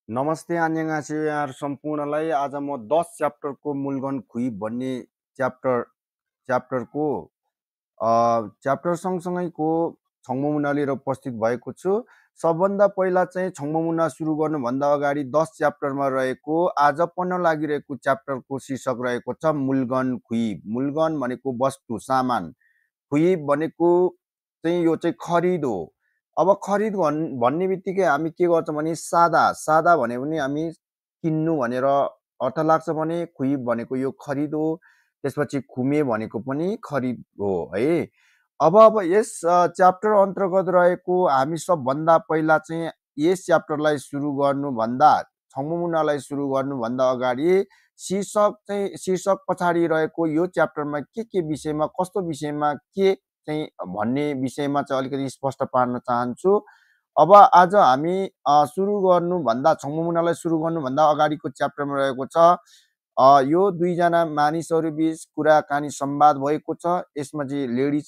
नमस्ते 안녕하세요 यहाँ सम्पूर्णलाई। आज म 10 च्याप्टरको मूलगन खुइ भन्ने च्याप्टर च्याप्टरको च्याप्टर सँगसँगैको छङ्मु मुना लिएर उपस्थित भएको छु। सबभन्दा पहिला चाहिँ छङ्मु मुना सुरु गर्नुभन्दा अगाडि 10 च्याप्टरमा रहेको आज पढ्न लागिरहेको च्याप्टरको शीर्षक रहेको छ मूलगन खुइ। मूलगन भनेको वस्तु सामान, खुइ भनेको चाहिँ यो चाहिँ खरिद हो। अब खरिद भन्ने बित्तिकै हामी के गर्छौँ भने सादा भने पनि हामी किन्नु भनेर अर्थ लाग्छ भने खुइ भनेको यो खरिद हो। त्यसपछि खुमे भनेको पनि खरिद हो है। अब यस च्याप्टर अन्तर्गत रहेको हामी सबभन्दा पहिला चाहिँ यस च्याप्टरलाई सुरु गर्नुभन्दा छङ्मु मुनालाई सुरु गर्नुभन्दा अगाडि शीर्षक पछाडि रहेको यो च्याप्टरमा के विषयमा कस्तो विषयमा के चाहिँ भन्ने विषयमा चाहिँ अलिकति स्पष्ट पार्न चाहन्छु। अब आज हामी सुरु गर्नुभन्दा छङ्मु मुनालाई सुरु गर्नुभन्दा अगाडिको च्याप्टरमा रहेको छ यो दुईजना मानिसहरू बीच कुराकानी संवाद भएको छ। यसमा चाहिँ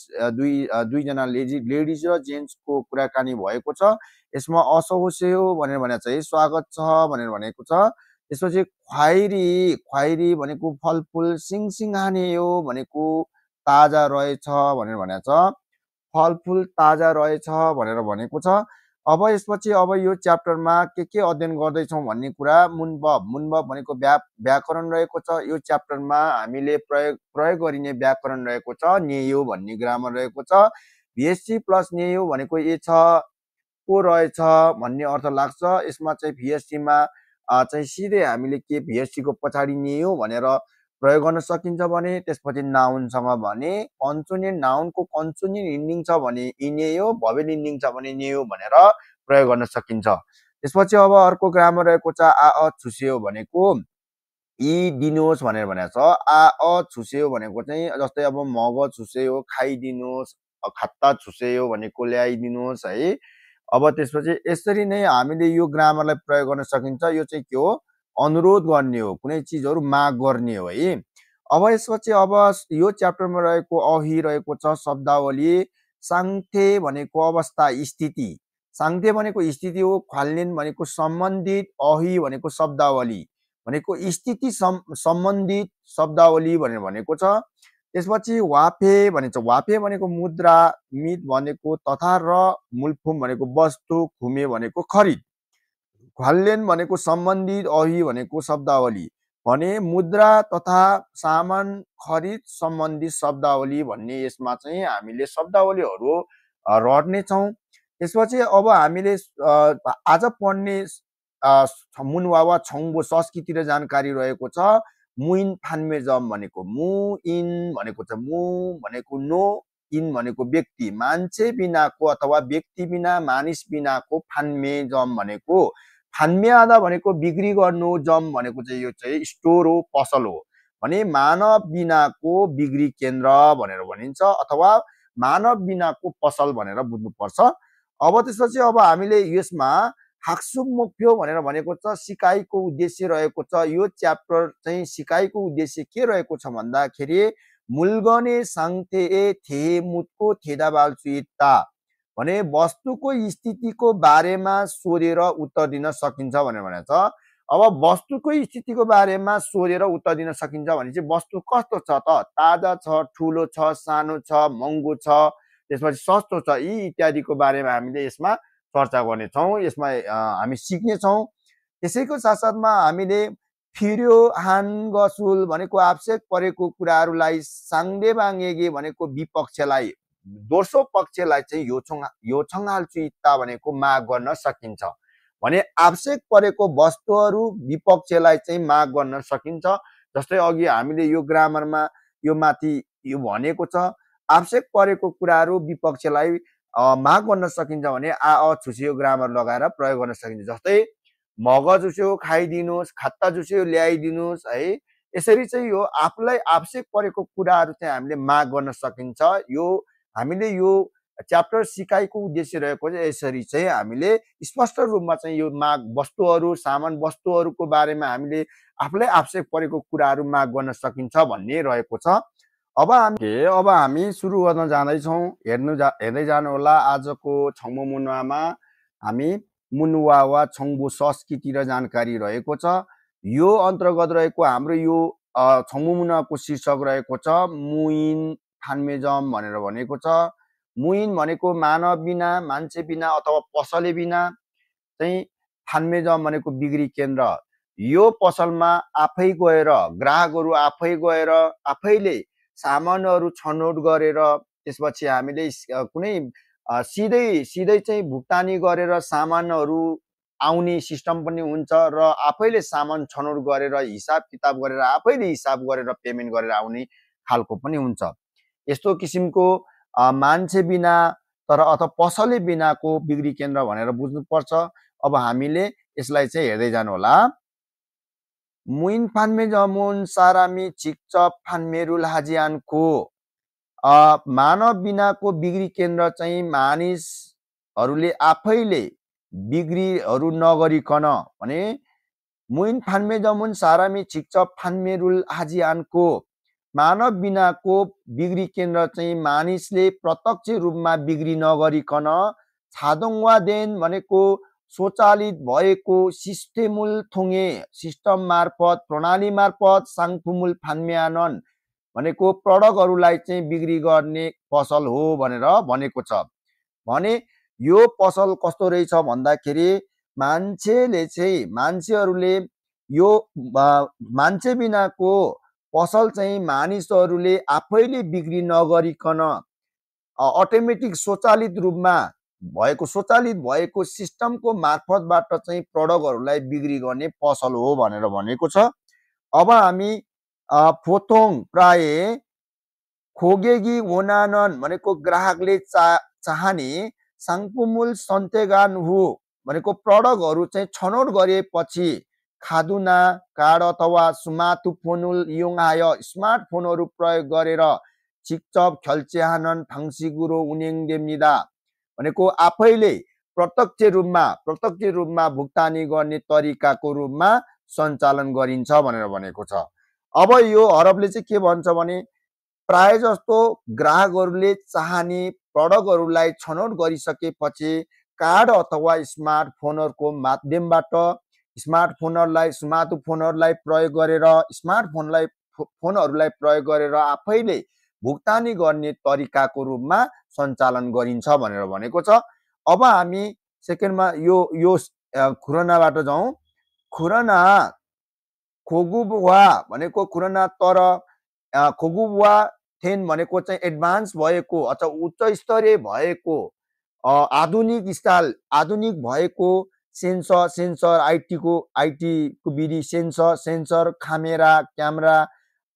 दुईजना लेडिज र जेन्ट्सको कुराकानी भएको छ। यसमा असोसेयो भनेर भने चाहिँ स्वागत छ भनेर भनेको छ। त्यसपछि ख्वाइरी भनेको फलफुल, सिङसिङहाने हो भनेको ताजा रहेछ भनेर भनेको छ। फलफुल ताजा रहेछ भनेर भनेको छ। अब यसपछि अब यो च्याप्टरमा के अध्ययन गर्दैछौँ भन्ने कुरा मुनबब भनेको व्याकरण रहेको छ। यो च्याप्टरमा हामीले प्रयोग गरिने व्याकरण रहेको छ नेयो भन्ने ग्रामर रहेको छ। भिएससी प्लस नेयो भनेको ए छ को रहेछ भन्ने अर्थ लाग्छ। यसमा चाहिँ भिएससीमा चाहिँ सिधै हामीले के भिएससीको पछाडि नेयो भनेर प्रयोग गर्न सकिन्छ भने त्यसपछि नाउनसँग भने कन्सोनेन्ट नाउनको कन्सोनेन्ट इन्डिङ छ भने इनेयो, भवेल इन्डिङ छ भने नेयो भनेर प्रयोग गर्न सकिन्छ। त्यसपछि अब अर्को ग्रामर रहेको छ आ छुस्यो भनेको इ दिनुहोस् भनेर भनेको छ। आ छुस्यो भनेको चाहिँ जस्तै अब मग छुस्यो खाइदिनुहोस्, खत्ता छुस्यो भनेको ल्याइदिनुहोस् है। अब त्यसपछि यसरी नै हामीले यो ग्रामरलाई प्रयोग गर्न सकिन्छ। यो चाहिँ के हो, अनुरोध गर्ने हो, कुनै चिजहरू माग गर्ने हो है। अब यसपछि अब यो च्याप्टरमा रहेको अहि रहेको छ शब्दावली। साङ्थे भनेको अवस्था स्थिति, साङ्थे भनेको स्थिति हो। ख्वाल्नेन भनेको सम्बन्धित, अहि भनेको शब्दावली भनेको स्थिति सम्बन्धित शब्दावली भनेर भनेको छ। त्यसपछि वाफे भनिन्छ, वाफे भनेको मुद्रा, मित भनेको तथा र मुल्फुम भनेको वस्तु, खुमे भनेको खरिद, ख्वाल्नेन भनेको सम्बन्धित, अहि भनेको शब्दावली भने मुद्रा तथा सामान खरिद सम्बन्धित शब्दावली भन्ने यसमा चाहिँ हामीले शब्दावलीहरू रट्ने छौँ। त्यसपछि अब हामीले आज पढ्ने मुनवा वा छङ्बो संस्कृति र जानकारी रहेको छ। मुइन फान्मेजम भनेको मु इन भनेको छ, मु भनेको नो, इन भनेको व्यक्ति, मान्छे बिनाको अथवा व्यक्ति बिना मानिस बिनाको फान्मेजम भनेको फान्मे आधा भनेको बिक्री गर्नु, जम भनेको चाहिँ यो चाहिँ स्टोर हो, पसल हो भने मानव बिनाको बिक्री केन्द्र भनेर भनिन्छ अथवा मानव बिनाको पसल भनेर बुझ्नुपर्छ। अब त्यसपछि अब हामीले यसमा हाक्सुम मोक्फ्यो भनेर भनेको छ सिकाइको उद्देश्य रहेको छ। यो च्याप्टर चाहिँ सिकाइको उद्देश्य के रहेको छ भन्दाखेरि मुलगने साङ्थे थे मुतको थेदाबालचुइता भने वस्तुको स्थितिको बारेमा सोधेर उत्तर दिन सकिन्छ भनेर भनेको छ। अब वस्तुको स्थितिको बारेमा सोधेर उत्तर दिन सकिन्छ भने चाहिँ वस्तु कस्तो छ त, ताजा छ, ठुलो छ, सानो छ, महँगो छ, त्यसपछि सस्तो छ, यी इत्यादिको बारेमा हामीले यसमा चर्चा गर्नेछौँ, यसमा हामी सिक्नेछौँ। त्यसैको साथसाथमा हामीले फिर्यो हान गसुल भनेको आवश्यक परेको कुराहरूलाई, साङ्दे बाङ्गेगे भनेको विपक्षलाई, दोस्रो पक्षलाई चाहिँ योछङ हाल्चुइता भनेको माग गर्न सकिन्छ भने आवश्यक परेको वस्तुहरू विपक्षलाई चाहिँ माग गर्न सकिन्छ। जस्तै अघि हामीले यो ग्रामरमा यो माथि यो भनेको छ आवश्यक परेको कुराहरू विपक्षलाई माग गर्न सकिन्छ भने आ छुस्यो ग्रामर लगाएर प्रयोग गर्न सकिन्छ। जस्तै मग जुस्यो खाइदिनुहोस्, खत्ता जुस्यो ल्याइदिनुहोस् है। यसरी चाहिँ यो आफूलाई आवश्यक परेको कुराहरू चाहिँ हामीले माग गर्न सकिन्छ। यो हामीले यो च्याप्टर सिकाइको उद्देश्य रहेको चाहिँ यसरी चाहिँ हामीले स्पष्ट रूपमा चाहिँ यो माग वस्तुहरू, सामान वस्तुहरूको बारेमा हामीले आफूलाई आवश्यक परेको कुराहरू माग गर्न सकिन्छ भन्ने रहेको छ। अब हामी सुरु गर्न जाँदैछौँ। हेर्दै जानु होला आजको छङ्मु मुनामा हामी मुनुवा वा छङ्बु संस्कृति र जानकारी रहेको छ। यो अन्तर्गत रहेको हाम्रो यो छङ्बु मुनुवाको शीर्षक रहेको छ मुइन फान्मेजम भनेर भनेको छ। मुइन भनेको मानव बिना, मान्छे बिना अथवा पसले बिना चाहिँ फान्मेजम भनेको बिक्री केन्द्र। यो पसलमा आफै गएर ग्राहकहरू आफै गएर आफैले सामानहरू छनौट गरेर त्यसपछि हामीले कुनै सिधै चाहिँ भुक्तानी गरेर सामानहरू आउने सिस्टम पनि हुन्छ र आफैले सामान छनौट गरेर हिसाब किताब गरेर आफैले हिसाब गरेर पेमेन्ट गरेर आउने खालको पनि हुन्छ। यस्तो किसिमको मान्छे बिना तर अथवा पसले बिनाको बिक्री केन्द्र भनेर बुझ्नुपर्छ। अब हामीले यसलाई चाहिँ हेर्दै जानु होला। मुइन फान्मेजमुन सारामी चिकचप फान्मेरुल हाजियानको मानव बिनाको बिक्री केन्द्र चाहिँ मानिसहरूले आफैले बिक्रीहरू नगरिकन भने मुइन फान्मेजमुन सारामी चिकचप फान्मेरुल हाजियानको मानव बिनाको बिक्री केन्द्र चाहिँ मानिसले प्रत्यक्ष रूपमा बिक्री नगरिकन छादोङवादेन भनेको स्वचालित भएको सिस्टेमुल थोङे सिस्टम मार्फत प्रणाली मार्फत साङफुमुल फान्मेआनन भनेको प्रडक्टहरूलाई चाहिँ बिक्री गर्ने पसल हो भनेर भनेको छ। भने यो पसल कस्तो रहेछ भन्दाखेरि मान्छेहरूले यो मान्छे बिनाको पसल चाहिँ मानिसहरूले आफैले बिक्री नगरिकन अटोमेटिक स्वचालित भएको सिस्टमको मार्फतबाट चाहिँ प्रडक्टहरूलाई बिक्री गर्ने पसल हो भनेर भनेको छ। अब हामी फोतोङ प्राय खोगेगी वनानन भनेको ग्राहकले चाहने साङपुमुल सन्तेगान हु भनेको प्रडक्टहरू चाहिँ छनौट गरेपछि खादुना कार्ड अथवा स्मार्टफोनुल युङाय स्मार्टफोनहरू प्रयोग गरेर चिकचप खेल्चेहानन फाङ्सिगुरो उनेङदेम्निदा भनेको आफैले प्रत्यक्ष रूपमा भुक्तानी गर्ने तरिकाको रूपमा सञ्चालन गरिन्छ भनेर भनेको छ। अब यो हरफले चाहिँ के भन्छ भने प्राय जस्तो ग्राहकहरूले चाहने प्रडक्टहरूलाई छनौट गरिसकेपछि कार्ड अथवा स्मार्टफोनहरूको माध्यमबाट स्मार्टफोनहरूलाई प्रयोग गरेर आफैले भुक्तानी गर्ने तरिकाको रूपमा सञ्चालन गरिन्छ भनेर भनेको छ। अब हामी सेकेन्डमा यो खुरनाबाट जाउँ। खुरना खोगुबुवा भनेको खुरना तर खोगुबुवा थेन भनेको चाहिँ एडभान्स भएको अथवा उच्च स्तरीय भएको आधुनिक भएको सेन्सर आइटीको विधि sensor camera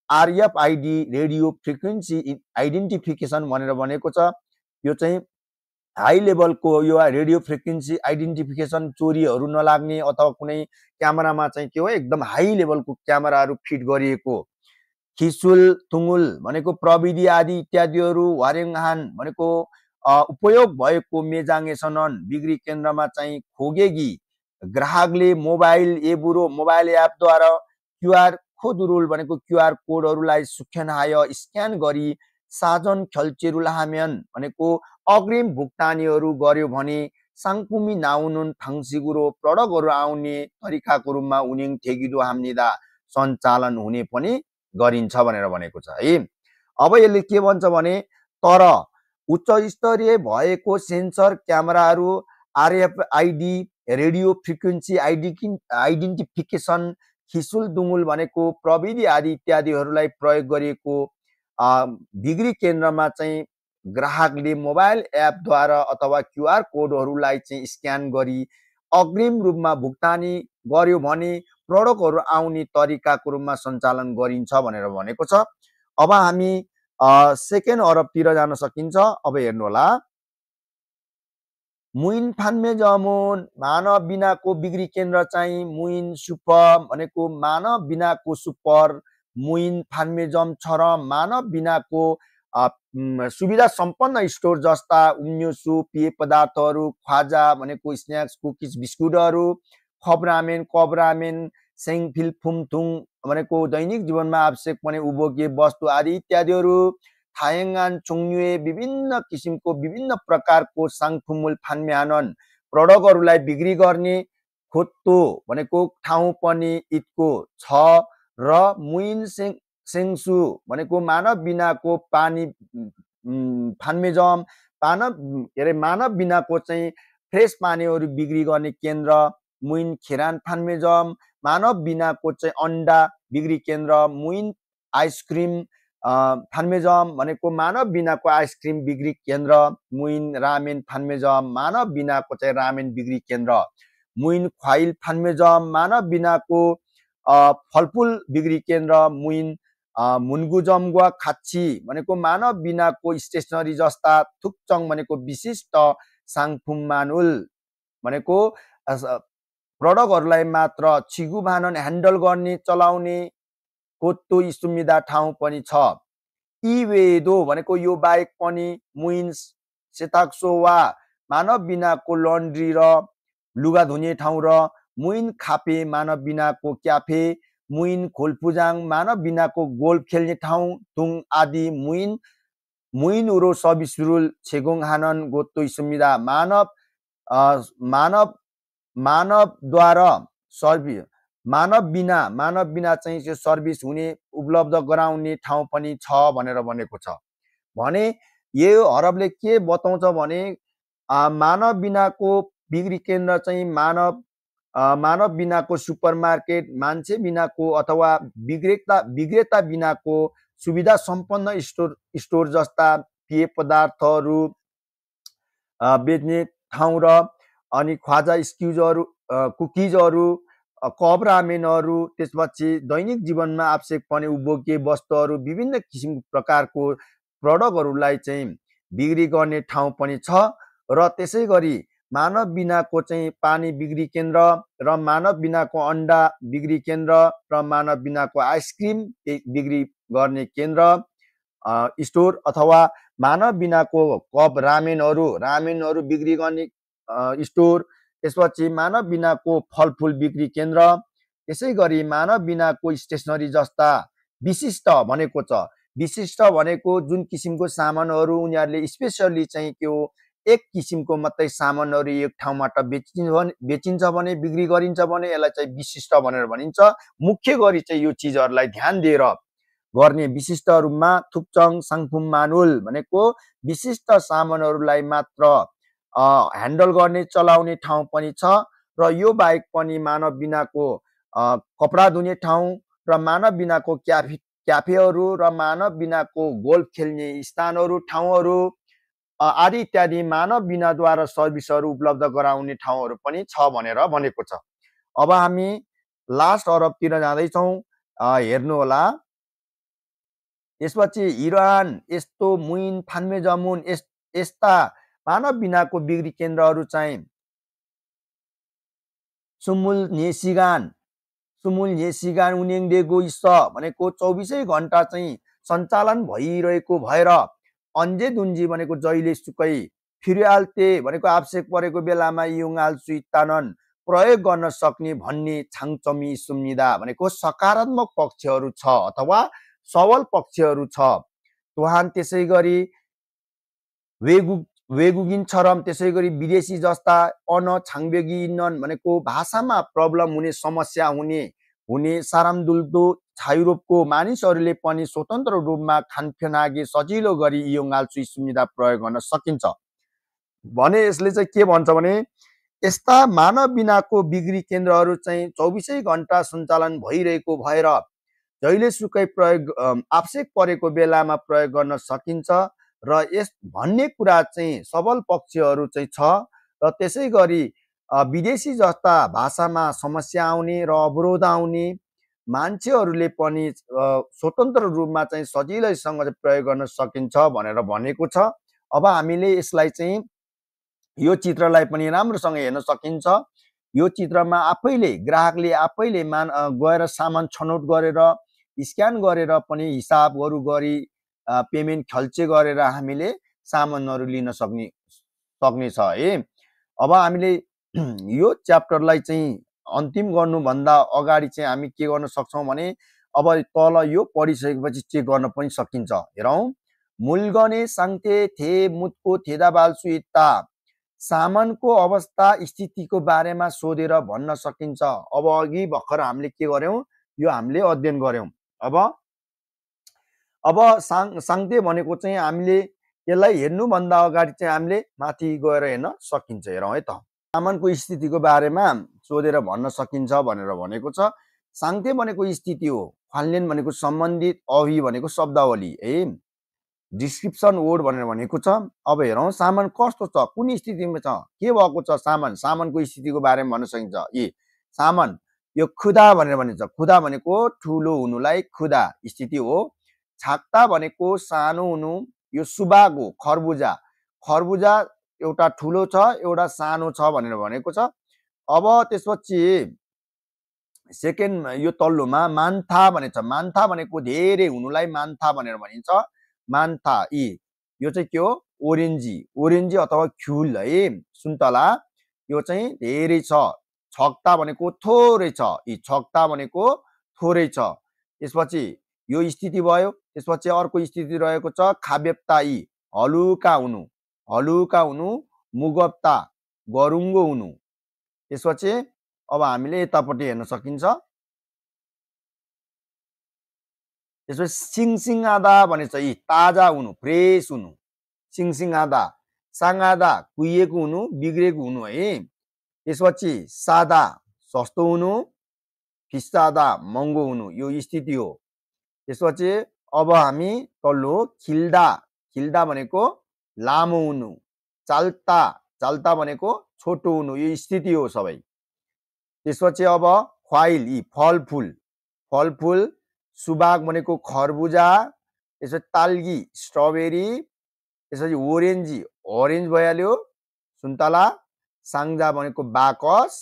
RFID radio frequency identification भनेर भनेको छ। यो चाहिँ हाई लेभलको यो रेडियो फ्रिक्वेन्सी आइडेन्टिफिकेसन चोरीहरू नलाग्ने अथवा कुनै क्यामेरामा चाहिँ के हो एकदम हाई लेभलको क्यामेराहरू फिट गरिएको। खिसुल तुङुल भनेको प्रविधि आदि इत्यादिहरू वारेङहान भनेको उपयोग भएको मेजाङेसनन बिक्री केन्द्रमा चाहिँ खोगेगी ग्राहकले मोबाइल एपद्वारा QR खोदुरुल भनेको QR कोडहरूलाई स्क्यान गरी साजन खल्चेरुल हामेन भनेको अग्रिम भुक्तानीहरू गर्यो भने साङपुमी नाउनुन फाङ्सिगुरो प्रडक्टहरू आउने तरिकाको रूपमा उनिङ थेगिदो हाम्निदा सञ्चालन हुने पनि गरिन्छ भनेर भनेको छ है। अब यसले के भन्छ भने तर उच्च स्तरीय भएको सेन्सर क्यामेराहरू RFID रेडियो फ्रिक्वेन्सी आइडेन्टिफिकेसन खिसुल दुङुल भनेको प्रविधि आदि इत्यादिहरूलाई प्रयोग गरिएको बिक्री केन्द्रमा चाहिँ ग्राहकले मोबाइल एपद्वारा अथवा QR कोडहरूलाई चाहिँ स्क्यान गरी अग्रिम रूपमा भुक्तानी गर्यो भने प्रडक्टहरू आउने तरिकाको रूपमा सञ्चालन गरिन्छ भनेर भनेको छ। अब हामी सेकेन्ड अरबतिर जान सकिन्छ। अब हेर्नु होला। मुइन फान्मेजमुन मानव बिनाको बिक्री केन्द्र चाहिँ मुइन सुपर भनेको मानव बिनाको सुपर मुइन फान्मेजम छ र मानव बिनाको सुविधा सम्पन्न स्टोर जस्ता उन्युसु पेय पदार्थहरू ख्वाजा भनेको स्न्याक्स कुकिज बिस्कुटहरू कबरामेन सेङफिल फुमथुङ भनेको दैनिक जीवनमा आवश्यक पर्ने उपभोग्य वस्तु आदि इत्यादिहरू थायङ्गान चोङन्युए विभिन्न प्रकारको साङफुमुल फान्मेआनन प्रडक्टहरूलाई बिक्री गर्ने खोत्तो भनेको ठाउँ पनि इदको छ र मुइन सेङ्सु भनेको मानव बिनाको पानी फान्मेजम मानव बिनाको चाहिँ फ्रेस पानीहरू बिक्री गर्ने केन्द्र मुइन खेरान फान्मेजम मानव बिनाको चाहिँ अन्डा बिक्री केन्द्र मुइन आइसक्रिम फान्मेजम भनेको मानव बिनाको आइसक्रिम बिक्री केन्द्र मुइन रामेन फान्मेजम मानव बिनाको चाहिँ रामेन बिक्री केन्द्र मुइन ख्वाइल फान्मेजम मानव बिनाको फलफुल बिक्री केन्द्र मुइन मुन्गुजमगुवा खाची भनेको मानव बिनाको स्टेसनरी जस्ता थुक्चङ भनेको विशिष्ट साङफुम मानुल भनेको प्रडक्टहरूलाई मात्र छिगुभानन ह्यान्डल गर्ने चलाउने कोत्तो सुविधा ठाउँ पनि छ इवेदो भनेको यो बाहेक पनि मुइन सेताक्सो वा मानव बिनाको लन्ड्री र लुगा धुने ठाउँ र मुइन खापे मानव बिनाको क्याफे मुइन खोलपुजाङ मानव बिनाको गोल्फ खेल्ने ठाउँ तुङ आदि मुइन उरो सर्भिस रुल छेगोङ हानन गोत्तो सुविधा मानवद्वारा सर्भिस मानव बिना चाहिँ त्यो सर्भिस हुने उपलब्ध गराउने ठाउँ पनि छ भनेर भनेको छ भने यो हरफले के बताउँछ भने मानव बिनाको बिक्री केन्द्र चाहिँ मानव बिनाको सुपरमार्केट मान्छे बिनाको अथवा विक्रेता बिनाको सुविधा सम्पन्न स्टोर जस्ता पेय पदार्थहरू बेच्ने ठाउँ र अनि ख्वाजा स्क्युजहरू कुकिजहरू कप रामेनहरू त्यसपछि दैनिक जीवनमा आवश्यक पर्ने उपभोग्य वस्तुहरू विभिन्न किसिमको प्रकारको प्रडक्टहरूलाई चाहिँ बिक्री गर्ने ठाउँ पनि छ र त्यसै गरी मानव बिनाको चाहिँ पानी बिक्री केन्द्र र मानव बिनाको अन्डा बिक्री केन्द्र र मानव बिनाको आइसक्रिम बिक्री गर्ने केन्द्र स्टोर अथवा मानव बिनाको कप रामेनहरू बिक्री गर्ने स्टोर त्यसपछि मानव बिनाको फलफुल बिक्री केन्द्र त्यसै गरी मानव बिनाको स्टेसनरी जस्ता विशिष्ट भनेको छ विशिष्ट भनेको जुन किसिमको सामानहरू उनीहरूले स्पेसली चाहिँ त्यो एक किसिमको मात्रै सामानहरू एक ठाउँबाट बेचिन्छ भने बिक्री गरिन्छ भने यसलाई चाहिँ विशिष्ट भनेर भनिन्छ मुख्य गरी चाहिँ यो चिजहरूलाई ध्यान दिएर गर्ने विशिष्टहरूमा थुक्चङ साङफुम मानुल भनेको विशिष्ट सामानहरूलाई मात्र ह्यान्डल गर्ने चलाउने ठाउँ पनि छ र यो बाहेक पनि मानव बिनाको कपडा धुने ठाउँ र मानव बिनाको क्याफेहरू र मानव बिनाको गोल्फ खेल्ने स्थानहरू ठाउँहरू आदि इत्यादि मानव बिनाद्वारा सर्भिसहरू उपलब्ध गराउने ठाउँहरू पनि छ भनेर भनेको छ अब हामी लास्ट अरबतिर जाँदैछौँ हेर्नु होला त्यसपछि इरान यस्तो मुइन फान्मे जमुन यस्ता मानव बिनाको बिक्री केन्द्रहरू चाहिँ सुमुल नेसिगान उनेङडेगो इस भनेको 24 घण्टा चाहिँ सञ्चालन भइरहेको भएर अन्जे दुन्जी भनेको जहिले सुकै फिरियाल्ते भनेको आवश्यक परेको बेलामा युङाल सुइतानन प्रयोग गर्न सक्ने भन्ने छाङचमी सुम्निदा भनेको सकारात्मक पक्षहरू छ अथवा सबल पक्षहरू छ तुहान त्यसै गरी वेगुगिन छरम त्यसै गरी विदेशी जस्ता अन छाङबेगिनन भनेको भाषामा प्रब्लम हुने समस्या हुने सारामदुल्दो युरोपको मानिसहरूले पनि स्वतन्त्र रूपमा खानफेनागे सजिलो गरी योङाल सुई सुविधा प्रयोग गर्न सकिन्छ भने यसले चाहिँ के भन्छ भने यस्ता मानव बिनाको बिक्री केन्द्रहरू चाहिँ 24 घण्टा सञ्चालन भइरहेको भएर जहिलेसुकै प्रयोग आवश्यक परेको बेलामा प्रयोग गर्न सकिन्छ र यस भन्ने कुरा चाहिँ सबल पक्षहरू चाहिँ छ र त्यसै गरी विदेशी जस्ता भाषामा समस्या आउने र अवरोध आउने मान्छेहरूले पनि स्वतन्त्र रूपमा चाहिँ सजिलैसँग प्रयोग गर्न सकिन्छ भनेर भनेको छ अब हामीले यसलाई चाहिँ यो चित्रलाई पनि राम्रोसँग हेर्न सकिन्छ यो चित्रमा ग्राहकले आफैले गएर सामान छनौट गरेर स्क्यान गरेर पनि हिसाबहरू गरी पेमेन्ट खल्चे गरेर हामीले सामानहरू लिन सक्ने छ है अब हामीले यो च्याप्टरलाई चाहिँ अन्तिम गर्नुभन्दा अगाडि चाहिँ हामी के गर्न सक्छौँ भने अब तल यो पढिसकेपछि चेक गर्न पनि सकिन्छ हेरौँ मुलगने साङ्थे थे मुतको थेदा बाल्सु इत्ता सामानको अवस्था स्थितिको बारेमा सोधेर भन्न सकिन्छ। अब अघि भर्खर हामीले के गर्यौं, यो हामीले अध्ययन गर्यौं। अब साङ्ते भनेको चाहिँ हामीले यसलाई हेर्नुभन्दा अगाडि चाहिँ हामीले माथि गएर हेर्न सकिन्छ। हेरौँ है त। सामानको स्थितिको बारेमा सोधेर भन्न सकिन्छ भनेर भनेको छ। साङ्ते भनेको स्थिति हो, फाल्नेन भनेको सम्बन्धित, अभि भनेको शब्दावली है, डिस्क्रिप्सन वर्ड भनेर भनेको छ। अब हेरौँ सामान कस्तो छ, कुन स्थितिमा छ, के भएको छ। सामानको स्थितिको बारेमा भन्न सकिन्छ। सामान यो खुदा भनेर भनिन्छ। खुदा भनेको ठुलो हुनुलाई खुदा स्थिति हो। छाक्ता भनेको सानो हुनु, यो सुबाग हो, खरबुजा। खरबुजा एउटा ठुलो छ, एउटा सानो छ भनेर भनेको छ। अब त्यसपछि सेकेन्ड यो तल्लोमा मान्था भनेछ। मान्था भनेको धेरै हुनुलाई मान्था भनेर भनिन्छ। मान्था यो चाहिँ के हो, ओरेन्जी अथवा ख्युल है, सुन्तला, यो चाहिँ धेरै छ। छक्ता भनेको थोरै छ, छक्ता भनेको थोरै छ। त्यसपछि यो स्थिति भयो। त्यसपछि अर्को स्थिति रहेको छ खाबेप्ता, हलुका हुनु, मुगप्ता गरुङ्गो हुनु। त्यसपछि अब हामीले यतापट्टि हेर्न सकिन्छ। त्यसपछि सिङसिङादा भनेछ, ताजा हुनु, फ्रेस हुनु, सिङसिङादा। साङादा कुहिएको हुनु, बिग्रेको हुनु है। त्यसपछि सादा सस्तो हुनु, फिस्सादा महँगो हुनु, यो स्थिति हो। त्यसपछि अब हामी तल्लो खिल्दा भनेको लामो हुनु, चाल्ता भनेको छोटो हुनु, यो स्थिति हो सबै। त्यसपछि अब ख्वाइल, फलफुल, सुबाग भनेको खरबुजा। त्यसपछि ताल्गी स्ट्रबेरी। त्यसपछि ओरेन्ज भइहाल्यो, सुन्तला। साङ्जा भनेको बाकस।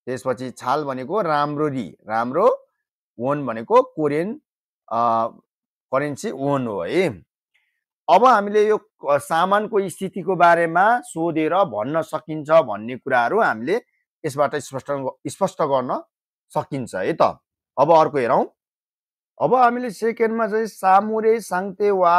त्यसपछि छाल भनेको राम्रो। वोन भनेको कोरियन करेन्सी वोन हो है। अब हामीले यो सामानको स्थितिको बारेमा सोधेर भन्न सकिन्छ भन्ने कुराहरू हामीले यसबाट स्पष्ट गर्न सकिन्छ है त। अब अर्को हेरौँ। अब हामीले सेकेन्डमा चाहिँ सामुरे साङ्ते वा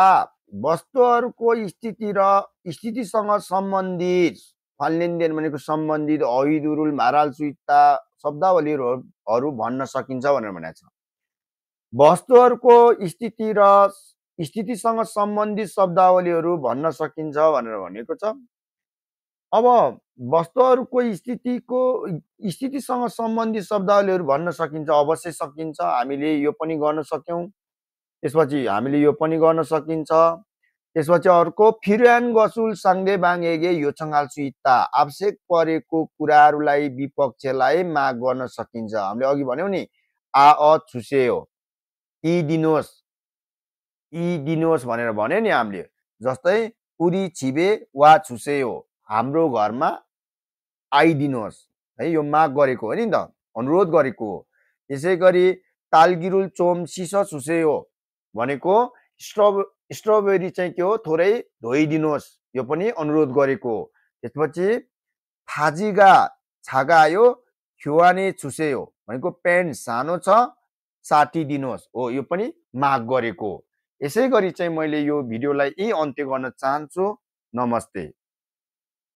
वस्तुहरूको स्थिति र स्थितिसँग सम्बन्धित, फाल्नेन्देन भनेको सम्बन्धित, अहिदुरुल माराल सुइता शब्दावलीहरू भन्न सकिन्छ भनेर भनेको छ। वस्तुहरूको स्थिति र स्थितिसँग सम्बन्धित शब्दावलीहरू भन्न सकिन्छ भनेर भनेको छ। अब वस्तुहरूको स्थितिसँग सम्बन्धित शब्दावलीहरू भन्न सकिन्छ, अवश्य सकिन्छ। हामीले यो पनि गर्न सक्यौं। त्यसपछि हामीले यो पनि गर्न सकिन्छ। त्यसपछि अर्को फिरुयान गसुल साङ्गे बाङेगे यो छङ्गाल सुइता, आवश्यक परेको कुराहरूलाई विपक्षलाई माग गर्न सकिन्छ। हामीले अघि भन्यौं नि, छुसेयो, दिनोस् भनेर भन्यो नि हामीले। जस्तै उरी छिबे वा छुसेयो, हाम्रो घरमा आइदिनुहोस् है, यो माग गरेको हो नि त, अनुरोध गरेको हो। त्यसै गरी तालगिरुल चोम सिसो छुसेयो भनेको स्ट्रबेरी चाहिँ के हो, थोरै धोइदिनुहोस्, यो पनि अनुरोध गरेको हो। त्यसपछि थाजिगा छागायो ख्युवाने छुसेयो भनेको पेन्ट सानो छ, साटिदिनुहोस् हो, यो पनि माग गरेको हो। यसै गरी चाहिँ मैले यो भिडियोलाई यही अन्त्य गर्न चाहन्छु। नमस्ते।